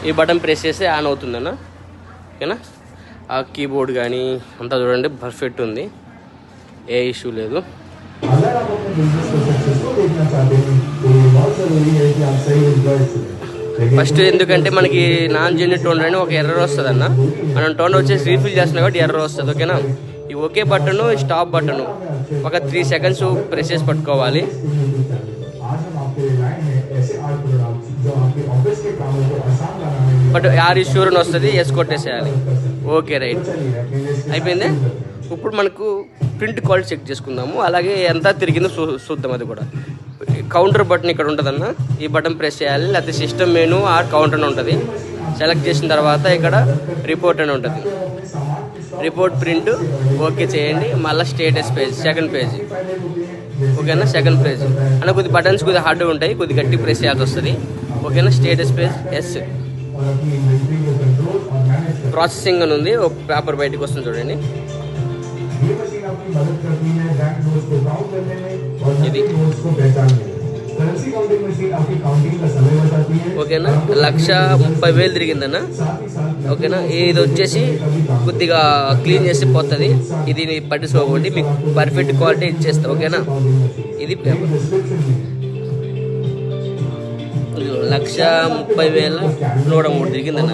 ఈ button press చేస్తే on అవుతుందన్న. ఓకేనా, ఆ కీబోర్డ్ కానీ అంతా చూడండి పర్ఫెక్ట్ ఉంది, ఏ ఇష్యూ లేదు. ఫస్ట్ ఎందుకంటే మనకి నాన్ జెన్యూన్ టోనర్ అని ఒక ఎర్రర్ వస్తుంది అన్న. మనం టోనర్ వచ్చేసి రీఫిల్ చేస్తున్నాం కాబట్టి ఎర్రర్ వస్తుంది. ఓకేనా, ఈ ఓకే బటన్, స్టాప్ బటన్ ఒక 3 సెకండ్స్ ప్రెస్ చేసి పట్టుకోవాలి. బట్ ఆర్ ఇష్యూర్ అని వస్తుంది, ఎస్ కొట్టేసేయాలి. ఓకే రైట్ అయిపోయింది. ఇప్పుడు మనకు ప్రింట్ క్వాలిటీ చెక్ చేసుకుందాము, అలాగే ఎంత తిరిగిందో చూద్దాం. అది కూడా కౌంటర్ బటన్ ఇక్కడ ఉంటుందన్న, ఈ బటన్ ప్రెస్ చేయాలి. లేకపోతే సిస్టమ్ మెనూ ఆర్ కౌంటర్ అని ఉంటుంది. సెలెక్ట్ చేసిన తర్వాత ఇక్కడ రిపోర్ట్ అని ఉంటుంది. రిపోర్ట్ ప్రింట్ ఓకే చేయండి. మళ్ళీ స్టేటస్ పేజ్, సెకండ్ పేజ్. ఓకేనా, సెకండ్ పేజ్ అన్న కొద్ది బటన్స్ కొద్దిగా హార్డ్గా ఉంటాయి, కొద్ది గట్టి ప్రెస్ చేయాల్సి వస్తుంది. ఓకేనా, స్టేటస్ పేజ్ ఎస్. ప్రాసెసింగ్ అని ఉంది, ఒక పేపర్ బయటకు వస్తుంది చూడండి. ఇది ఓకేనా, 1,30,000 తిరిగిందన్న. ఓకేనా, ఇది వచ్చేసి కొద్దిగా క్లీన్ చేసి పోతుంది. ఇది పట్టించుకోకండి, మీకు పర్ఫెక్ట్ క్వాలిటీ ఇచ్చేస్తా. ఓకేనా, ఇది పేపర్ 1,30,103 తిరిగిందన్న.